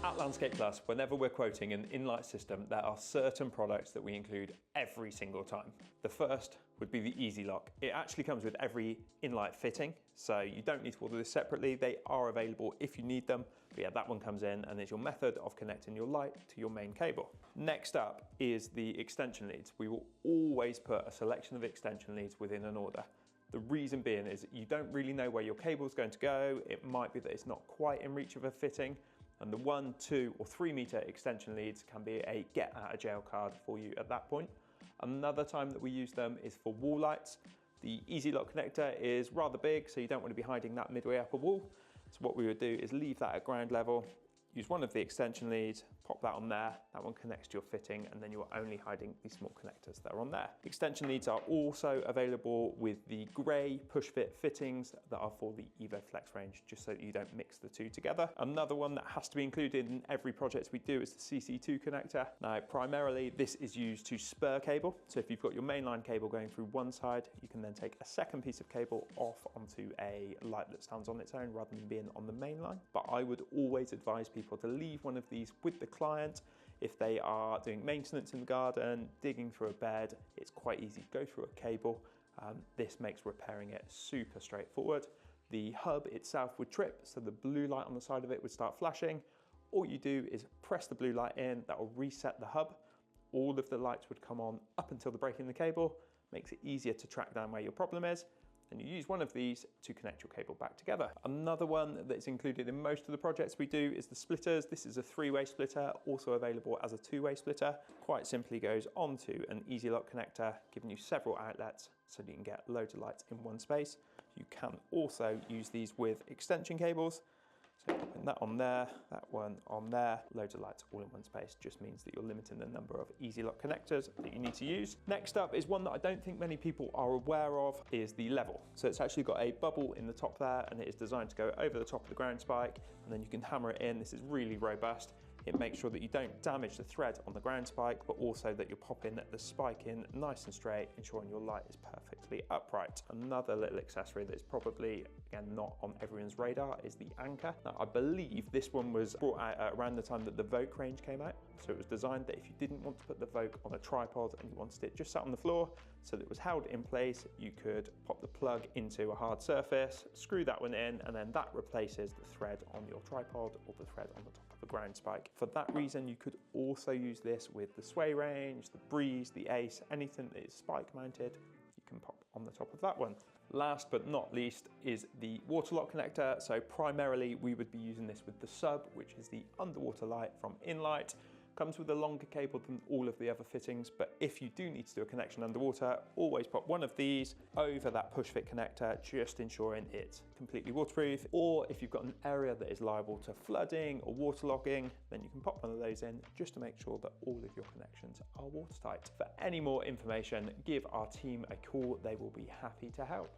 At Landscape Plus, whenever we're quoting an in-light system, there are certain products that we include every single time. The first would be the EZ-Lock. It actually comes with every in-light fitting, so you don't need to order this separately. They are available if you need them. But yeah, that one comes in and is your method of connecting your light to your main cable. Next up is the extension leads. We will always put a selection of extension leads within an order. The reason being is you don't really know where your cable is going to go. It might be that it's not quite in reach of a fitting, and the 1, 2 or 3 meter extension leads can be a get out of jail card for you at that point. Another time that we use them is for wall lights. The EZ-Lock connector is rather big, so you don't want to be hiding that midway up a wall. So what we would do is leave that at ground level, use one of the extension leads, pop that on there, that one connects to your fitting, and then you're only hiding the small connectors that are on there. Extension leads are also available with the grey push fit fittings that are for the Evo Flex range, just so that you don't mix the two together. Another one that has to be included in every project we do is the CC2 connector. Now, primarily this is used to spur cable. So if you've got your mainline cable going through one side, you can then take a second piece of cable off onto a light that stands on its own rather than being on the main line. But I would always advise people to leave one of these with the client. If they are doing maintenance in the garden, digging through a bed, it's quite easy to go through a cable. This makes repairing it super straightforward. The hub itself would trip, so the blue light on the side of it would start flashing. All you do is press the blue light in, that will reset the hub. All of the lights would come on up until the break in the cable, makes it easier to track down where your problem is. And you use one of these to connect your cable back together. Another one that's included in most of the projects we do is the splitters. This is a 3-way splitter, also available as a 2-way splitter. Quite simply goes onto an EZ-Lock connector, giving you several outlets so that you can get loads of lights in one space. You can also use these with extension cables. So popping that on there, that one on there, loads of lights all in one space, just means that you're limiting the number of EZ-Lock connectors that you need to use. Next up is one that I don't think many people are aware of, is the level. So it's actually got a bubble in the top there, and it is designed to go over the top of the ground spike, and then you can hammer it in. This is really robust. It makes sure that you don't damage the thread on the ground spike, but also that you're popping the spike in nice and straight, ensuring your light is perfectly upright. Another little accessory that is probably, again, not on everyone's radar is the anchor. Now, I believe this one was brought out around the time that the Voke range came out. So it was designed that if you didn't want to put the Voke on a tripod and you wanted it just sat on the floor so that it was held in place, you could pop the plug into a hard surface, screw that one in, and then that replaces the thread on your tripod or the thread on the top of the ground spike. For that reason, you could also use this with the Sway range, the Breeze, the Ace, anything that is spike mounted, you can pop on the top of that one. Last but not least is the WATERLOCK connector. So primarily we would be using this with the Sub, which is the underwater light from In-LITE. Comes with a longer cable than all of the other fittings, but if you do need to do a connection underwater, always pop one of these over that push fit connector, just ensuring it's completely waterproof. Or if you've got an area that is liable to flooding or waterlogging, then you can pop one of those in just to make sure that all of your connections are watertight. For any more information, give our team a call. They will be happy to help.